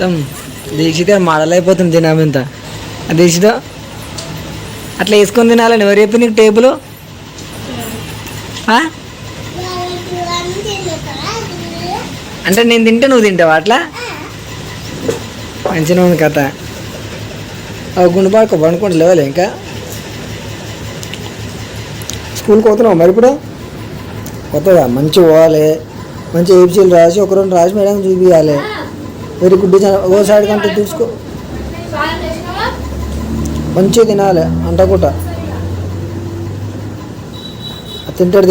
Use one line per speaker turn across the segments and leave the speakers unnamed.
మొత్తం దీక్షిత మోడల్ అయిపోతుంది తినామంతా దీక్షిత అట్లా వేసుకొని తినాలని ఎవరు చెప్పి నీకు టేబుల్ అంటే నేను తింటే నువ్వు తింటావా అట్లా మంచిగా ఉంది కథ గుండు పడుకోండి లేవాలి ఇంకా స్కూల్కి పోతున్నావు మరి ఇప్పుడు కొత్తగా మంచిగా పోవాలి మంచి ఏబిసీలు రాసి ఒక రెండు రాసి మేడం చూపించాలి వెరీ గుడ్ ఓ సైడ్ కంటే తీసుకో మంచిగా తినాలి అంటకుండా తింటాడు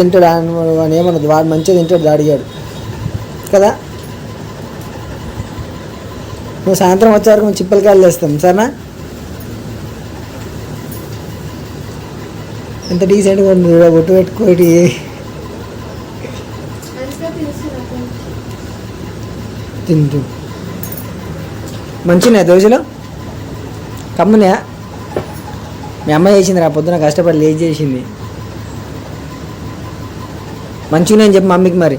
అని ఏమన్నది వాడు మంచిగా తింటాడు అడిగాడు కదా నువ్వు సాయంత్రం వచ్చేవరకు మేము చిప్పలకాయలు వేస్తాం సరేనా ఎంత డీసెంట్గా ఉంది బొట్టు పెట్టుకోటి తింటు మంచిగా దోశలు కమ్మునా మీ అమ్మ చేసింది రా పొద్దున కష్టపడి లేచి చేసింది మంచిగా నేను చెప్పు మమ్మీకి మరి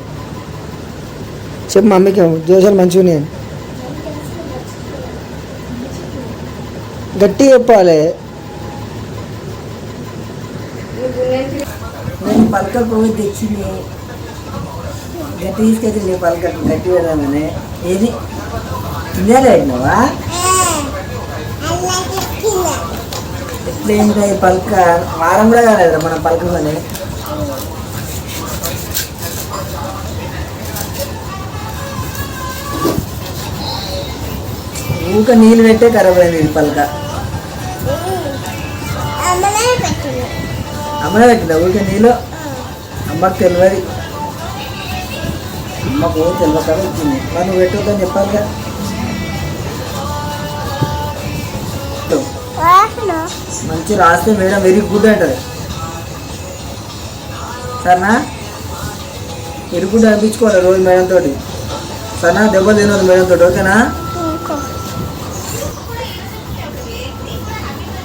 చెప్పు మమ్మీకి దోశలు మంచిగా నేను గట్టిగా చెప్పాలి నేను పలకలు పోయి తెచ్చింది గట్టి తీసుకొచ్చింది పలకలు గట్టి పెడదామని ఏది తిన్నారా అయినావా ఎట్లా ఏంటి పలక వారం కూడా కాలేదురా మన పలకమని ఊక నీళ్ళు పెట్టే ఖరాబ్ అయింది ఇది పలక అమ్మనే పెట్టిందా ఊరికే నీళ్ళు అమ్మకు తెలియదు అమ్మకు తెలియక వచ్చింది మరి నువ్వు పెట్టొద్దని చెప్పాలిగా మంచి రాస్తే మేడం వెరీ గుడ్ అంటది సరేనా వెరీ గుడ్ అనిపించుకోవాలి రోజు మేడం తోటి సరేనా దెబ్బలు తినదు మేడం తోటి ఓకేనా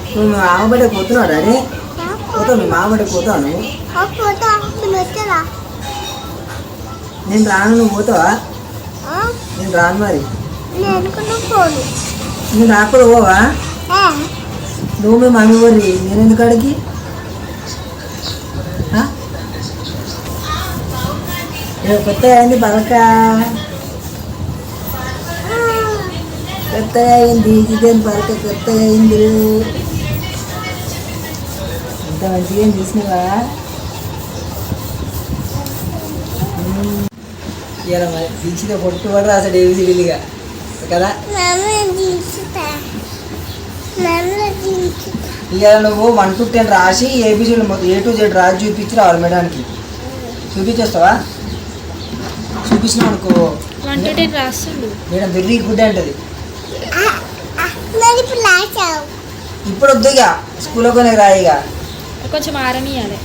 నువ్వు మీ మామ బడికి పోతున్నావు డాడీ పోతావు మీ మామ బడికి పోతావు నువ్వు నేను రాను నువ్వు పోతావా నేను రాను మరి నేను రాకుండా పోవా నువ్వు మీ మమ్మీ ఊరి నేను ఎందుకు అడిగి కొత్తగా అయింది పలక కొత్తగా అయింది చికెన్ పలక కొత్తగా అయింది ఇంత మంచిగా ఏం చూసినావా ఇలా మరి దించిన పొట్టు పడరా అసలు ఏవి వీలుగా కదా ఇక నువ్వు 1 to 10 రాసి ఏబిసిడీలు మొత్తం A to Z రాసి చూపించి రావాలి మేడానికి చూపించేస్తావా చూపించినావు అనుకో మేడం వెరీ గుడ్ అంటది ఇప్పుడు వద్దు ఇక స్కూల్లో కొని రాయిగా
కొంచెం ఆరనియాలి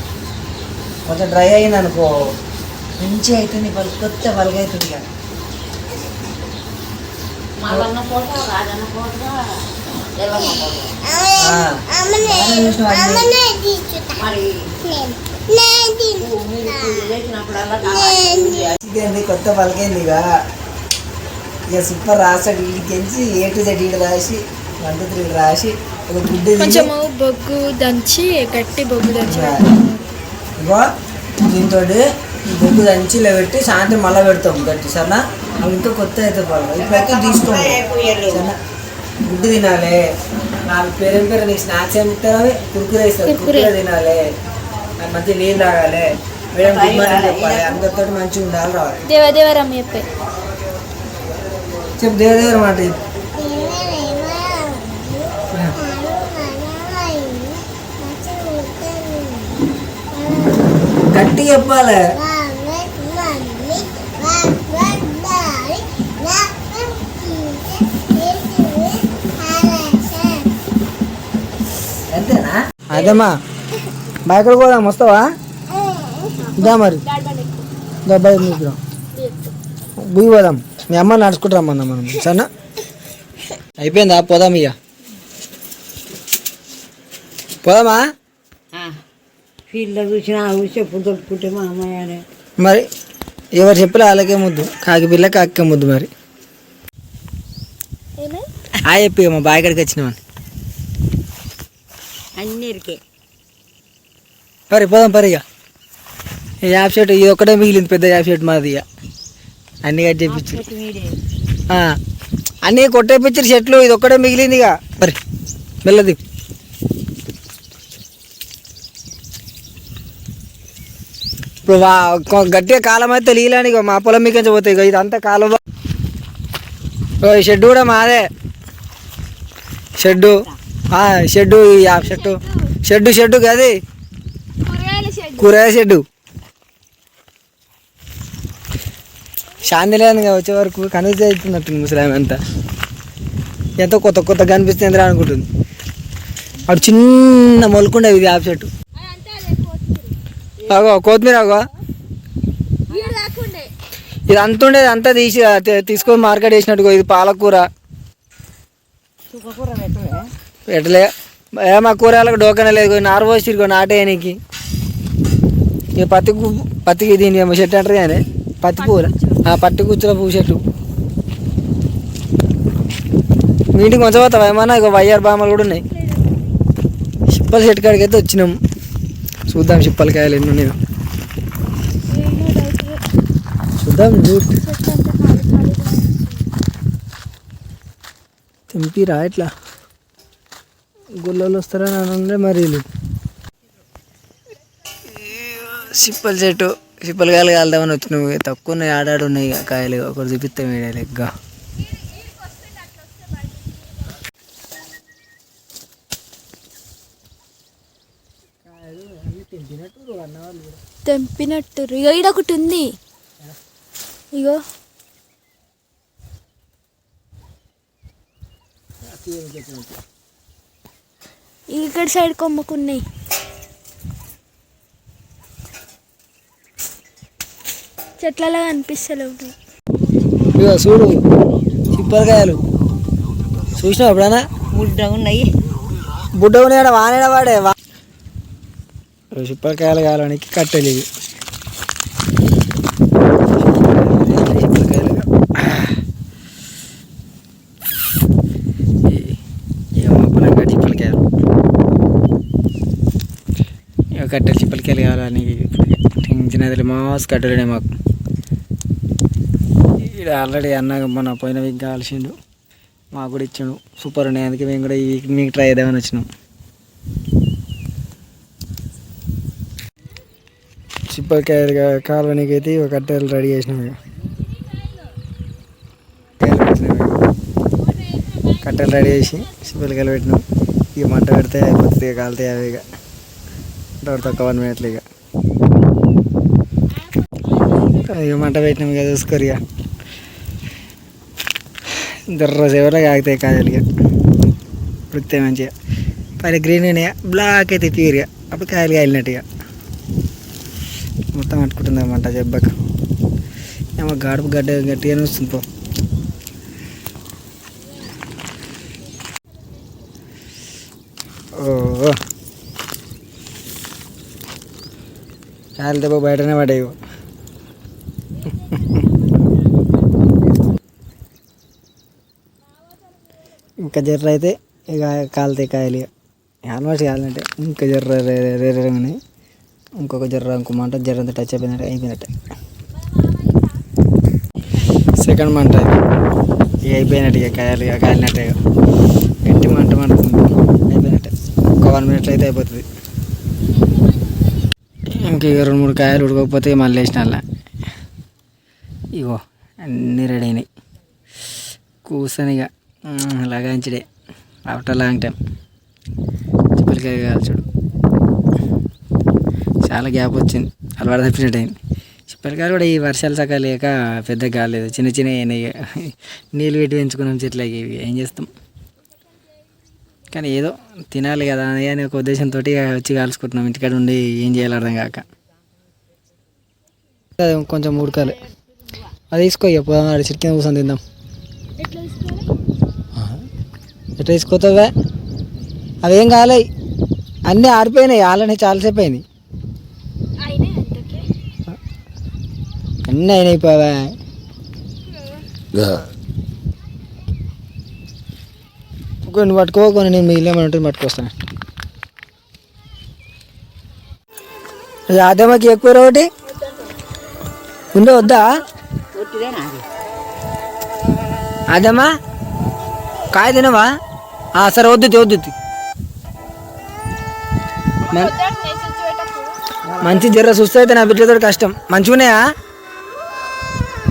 కొంచెం డ్రై అయింది అనుకో మంచిగా అవుతుంది పలుకు కొత్త పలుగు అవుతుంది ఇక కొత్త పలకైంది ఇక సూపర్ రాసాడు వీడికి A to Z రాసి 1 to 3 రాసి ఒక గుడ్డు
కొంచెము బొగ్గు దంచి గట్టి బొగ్గు దంచి
ఇగో దీంతో ఈ బొగ్గు దంచి ఇలా పెట్టి సాయంత్రం మళ్ళీ పెడతాం గట్టి సరేనా అవి ఇంకా కొత్త అయితే పడవు ఇప్పుడైతే తీసుకోండి సరేనా గుడ్డు తినాలి నాకు పేరు నీకు స్నాక్స్ ఏమి ఇస్తారో కుర్కురే ఇస్తారు కుర్కురే తినాలి నాకు మంచిగా నీళ్ళు తాగాలి మేడం గుడ్ మార్నింగ్ చెప్పాలి అందరితో మంచిగా ఉండాలి రావాలి
దేవదేవరం చెప్పే
చెప్పు దేవదేవరం అంటే గట్టి చెప్పాలి అంతేనా అదేమ్మా బయటకు పోదాం వస్తావా దా మరి బయట మీకు బుయ్యి పోదాం మీ అమ్మ నడుచుకుంటూ రమ్మన్నా మనం సరేనా అయిపోయిందా పోదాం ఇక పోదామా
ఫీల్డ్లో చూసినా చెప్పు దొరుకుతుంటే మా అమ్మాయి
మరి ఎవరు చెప్పలే వాళ్ళకే ముద్దు కాకి పిల్ల కాకే ముద్దు మరి
ఏమే
చెప్పి మా బాయ్ కాడికి వచ్చినామని.
అన్నిరికే
పరి పోదాం పరి. ఇక ఈ యాప్ షర్ట్ ఇది ఒక్కటే మిగిలింది, పెద్ద యాప్ షర్ట్ మాది. ఇక అన్నీ కట్ చేయించు, అన్నీ కొట్టేపించారు షర్ట్లు, ఇది ఒక్కటే మిగిలింది. ఇక మరి మెల్లది. ఇప్పుడు గట్టిగా కాలం అయితే తెలియలేని ఇక మా పొలం మీకు పోతాయి. ఇక ఇదంతా కాలువ. ఈ షెడ్ కూడా మాదే. షెడ్డు షెడ్డు ఈ యాప్ షర్టు షెడ్డు కాదు, కూరగాయల షెడ్డు. శాంతి లేదు వచ్చే వరకు కన్విన్స్ అవుతున్నట్టుంది ముసలామె అంతా. ఎంతో కొత్త కనిపిస్తుంది అనుకుంటుంది. అటు చిన్న మొలకుండే ఇది యాప్ చెట్టు. అగో కొత్తిమీర, అగో ఇది అంత ఉండేది, అంతా తీసుకొని మార్కెట్ వేసినట్టుగా. ఇది పాలకూర పెట్టలే. మా కూరగాయలకు డోకనే లేదు, నారు పోసి నాటేయనికి. ఇక పత్తికి దీని చెట్టు అంటారు కానీ పత్తి పూల, పత్తి కూర్చుల పువ్వు చెట్టు. మీ ఇంటికి మంచిగా పోతావా ఏమన్నా? ఇక వయ్యారు బామ్మలు కూడా ఉన్నాయి. చిప్పల చెట్టు కాడికి అయితే వచ్చినాం. చూద్దాం చిప్పల కాయలు ఎన్ని ఉన్నాయో చూద్దాం. తెంపిరా ఇట్లా గుళ్ళలు వస్తారని అని మరి. చిప్పల చెట్టు, చిప్పల కాయలు కాలుదామని వచ్చినావు. తక్కువ ఉన్నాయి, ఆడాడు ఉన్నాయి ఇక కాయలు. ఒకటి చూపిస్తాం వీడియో లెక్క.
తెంపినట్టు. ఇగో ఈడ ఒకటి ఉంది, ఇగో ఇక్కడ సైడ్ కొమ్మకున్నాయి. చెట్లలో కనిపిస్తలేవు.
ఇగో చూడు చిప్పలకాయలు, చూసినావు ఎప్పుడన్నా?
బుడ్డ ఉన్నాయి,
బుడ్డ ఉన్నాడు, వానేడ వాడే. చిప్పలకాయలు కాయడానికి కట్టెలు ఇవి. చిప్పలకాయలు కట్టెలు, చిప్పలకాయలు కావాలని చిన్నది మాస్ కట్టెలునే మాకు. ఇక్కడ ఆల్రెడీ అన్న మన పోయిన వీక్ కావాల్సిండు, మాకు కూడా ఇచ్చాడు. సూపర్ ఉన్నాయి, అందుకే మేము కూడా ఈ వీక్ మీకు ట్రై చేద్దామని వచ్చినాం. చిప్పలకాయలు కాలనీకి అయితే ఒక కట్టెలు రెడీ చేసినాం. కట్టెలు రెడీ చేసి చిప్పలకాయలు పెట్టినాం. ఇక మంట పెడితే అయిపోతుంది, ఇక కాలుతాయి అవి. ఇక తక్కువ 1 minute ఇక మంట పెట్టినాం. ఇక చూసుకోరు, ఇక దర్ర సేవలో ఆగుతాయి కాయలు. ఇక ఉడికితే మంచిగా పైన గ్రీన్ అయినాయా బ్లాక్ అయితే తీరిగా అప్పుడు కాయలు కాయలినట్టుగా మొత్తం అట్టుకుంటుంది మంట జబ్బక. ఏమో గాడుపు గట్టిగానే వస్తుంది పో. ఓ కాయలు దెబ్బ బయటనే పడ్డాయి. ఇంకా జర్ర అయితే ఇక కాలుతాయి కాయలు. ఇక ఆల్మోస్ట్ కావాలంటే ఇంకా జర్ర రేరేగానే ఇంకొక జర్ర ఇంకో మంట జర్రంతా టచ్ అయిపోయినట్టే. సెకండ్ మంట ఇక అయిపోయినట్టు. ఇక కాయలు ఇక కాలినట్టే, గట్టి మంట అయిపోయినట్టే. ఒక 1 minute అయితే అయిపోతుంది. ఇంక 2-3 కాయలు ఉడకపోతే మళ్ళీ వేసిన అలా. ఇగో అన్నీ రెడీ అయినాయి. కూర్చొని ఇక లగాంచడే ఆఫ్టర్ లాంగ్ టైం. చిప్పలకాయ కాల్చుడు చాలా గ్యాప్ వచ్చింది, అలవాటు తప్పినట్టు అయింది. చిప్పలకాయలు కూడా ఈ వర్షాలు సకాలు లేక పెద్ద కాలేదు, చిన్న అయినాయి. నీళ్ళు పెట్టి పెంచుకున్నాం చెట్లకి. ఇవి ఏం చేస్తాం, కానీ ఏదో తినాలి కదా అని ఒక ఉద్దేశంతో వచ్చి కాల్చుకుంటున్నాం. ఇంటికాడ ఉండి ఏం చేయాలి అర్థం కాక. కొంచెం ఉడకాలి, అది తీసుకో. పోదాం చిట్కిన కూర్చొని తిందాం. ఎట్లా తీసుకోతావా? అవేం కాలే, అన్నీ ఆరిపోయినాయి. ఆల్రెడీ చాలాసేపు అయింది. అన్నీ అయినాయిపోవా. కొన్ని పట్టుకో, కొన్ని నేను మిగిలిన ఉంటుంది పట్టుకొస్తాను. అదేమాకి ఎక్కువ ఒకటి ఉండే వద్దా? అదేమా కాయ తినవా? సరే వద్దు వద్దు. మంచి జర్ర చూస్తే అయితే నా బిడ్డతో కష్టం. మంచిగా ఉన్నాయా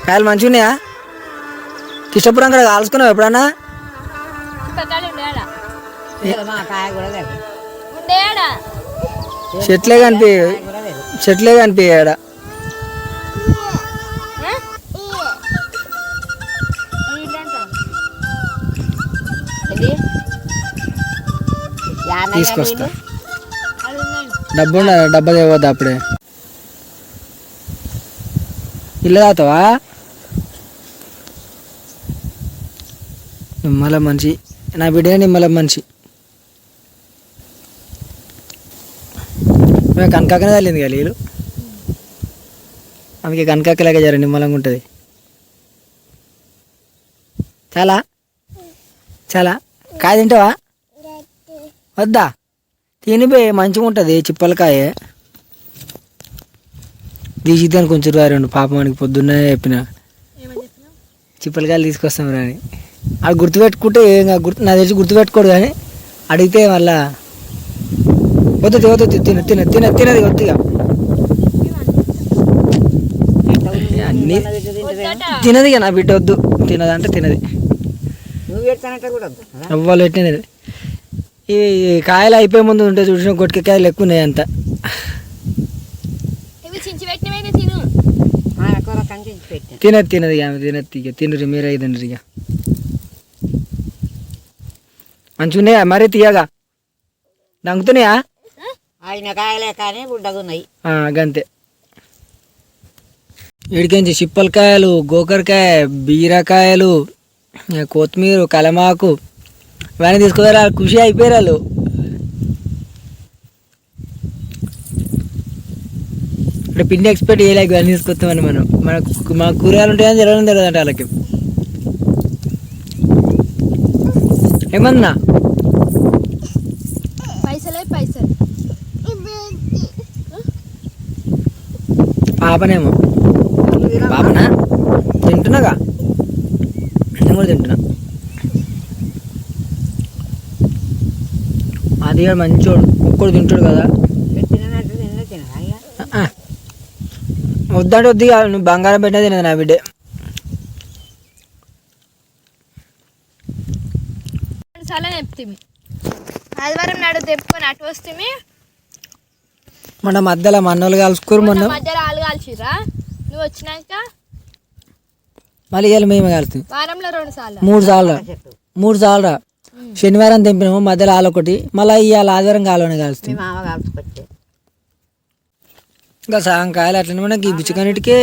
కాయలు? మంచిగా ఉన్నాయా? కిష్టపురం కూడా కాల్చుకున్నావు ఎప్పుడన్నా? చెట్లే కనిపించాడ. తీసుకొస్తా. డబ్బా తేవద్దా అప్పుడే? ఇల్లు తాగుతావా? నిమ్మల మనిషి నా బిడ్డ, నిమ్మల మనిషి. మేము కనకాకనే తల్లింది కదా వీళ్ళు. ఆమెకి కనకాకలేక జర నిమ్మలంగా ఉంటుంది. చాలా చాలా కాయ తింటావా? వద్దా? తినిపోయి మంచిగా ఉంటుంది చిప్పలకాయ. తీసిద్దాను కొంచెం రెండు పాపమానికి పొద్దున్నే చెప్పిన చిప్పలకాయలు తీసుకొస్తాం రాని. అది గుర్తుపెట్టుకుంటే నా తెలిసి గుర్తుపెట్టుకోడు, కానీ అడిగితే మళ్ళా వద్దు తినది కొద్దిగా అన్నీ తినది. నా బిడ్డ వద్దు తినదంటే తినది. వాళ్ళు పెట్టినది. ఈ కాయలు అయిపోయే ముందు ఉంటే చూసిన గొట్టికాయలు ఎక్కువ ఉన్నాయి అంత. తినది ఆమె తినది. ఇక తినరు మీరే తినరు. ఇక మంచిగా ఉన్నాయా మరీ తీయగా? దంగుతున్నాయా?
ఆయన కాయలే కానీ బుడ్డగున్నాయి.
గంతే. ఇడికించి చిప్పలకాయలు, గోకరకాయ, బీరకాయలు, కొత్తిమీర, కలమాకు ఇవన్నీ తీసుకురా. ఖుషి అయిపోయారు వాళ్ళు. అంటే పిండి ఎక్స్పెక్ట్ చేయలేక ఇవన్నీ తీసుకొస్తామని మన కూరగాయలు ఉంటాయని తెలియదు అంటే వాళ్ళకి. ఏమన్నా పాపనేమో. పాపనా? తింటున్నాగా, నేను కూడా తింటున్నా. అది మంచోడు, ఒక్కడు తింటాడు కదా. వద్దంటే వద్దు. నువ్వు బంగారం పెట్టినా తినదు నా బిడ్డే.
ఆదివారం నాడు తెప్పుకొని అటు వస్తే
మన మధ్యలో మన్నోళ్ళు కలుసుకోరు. మొన్న
మధ్యలో ఆలు కాల్చిరా. నువ్వు వచ్చినాక
మళ్ళీ ఇవాళ మేమే కలుస్తాం.
వారంలో 2 సార్లు
3 సార్లు రా. శనివారం తెంపినాము, మధ్యలో ఆలు ఒకటి. మళ్ళీ ఇవాళ ఆదివారం కాలువని కలుస్తాం. ఇంకా సగం కాయలు అట్లనే మనకి బిచ్చుకన్నిటికే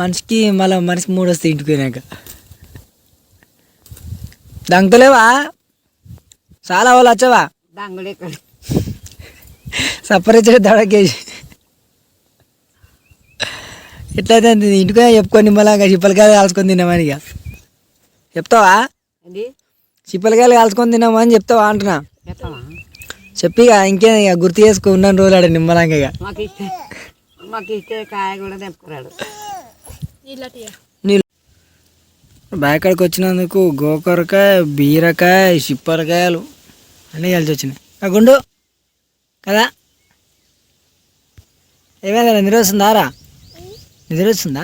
మనిషికి మనిషికి 3 వస్తాయి ఇంటికి పోయినాక. దంగలేవా? చాలా వాళ్ళు వచ్చావా? సపరేట్ దడకేసి ఎట్లయితే ఇంటికి చెప్పుకొని నిమ్మలాగా చిప్పలకాయలు కాల్చుకొని తిన్నామని. ఇక చెప్తావా? చిప్పలకాయలు కాల్చుకొని తిన్నామని చెప్తావా అంటున్నా. చెప్పి ఇక ఇంకేం ఇక గుర్తు చేసుకుని ఉన్న రోజులు ఆడ నిమ్మలంగా. ఇక నీళ్ళు బ్యాక్కడికి వచ్చినందుకు గోకరకాయ, బీరకాయ, చిప్పలకాయలు అన్నీ కలిసి వచ్చినాయి. గుండు కదా? ఏమైందా? నిద్ర వస్తుందా రా? నిద్ర వస్తుందా?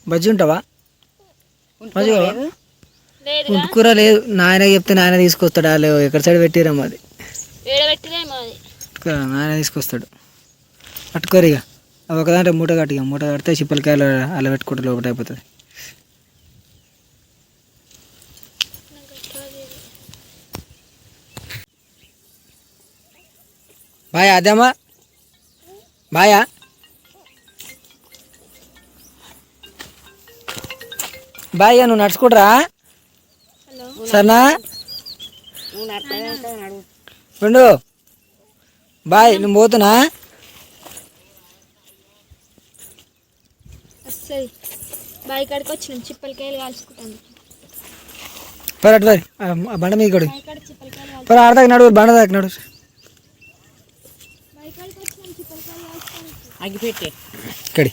బజ్జి ఉంటావా? కూర లేదు. నాయన చెప్తే నాయన తీసుకొస్తాడు. వాళ్ళు ఎక్కడ సైడ్ పెట్టిరమ్మా అది. నాయన తీసుకొస్తాడు. పట్టుకోరు. ఇక అవి ఒకదాంట్లో మూట కట్టి, మూట కడితే చిప్పలకాయలు అలా పెట్టుకుంటే లోపల అయిపోతుంది. బాయ్ అదేమ్మా. బాయా? బాయ్ నువ్వు నడుచుకుంటురా సరేనా? రెండు బాయ్. నువ్వు పోతున్నా?
బావి కాడికి వచ్చినాం చిప్పలకాయలు కాల్చుకుంటాను
పర్ అటు మరి ఆ బండ మీద కొడు
బావి కాడ చిప్పలకాయలు
పర్ ఆడదాకా నడు బండ దాకా నడు
బావి కాడికి వచ్చినాం చిప్పలకాయలు కాల్చుకుంటాను
అగ్గిపెట్టే
ఇక్కడి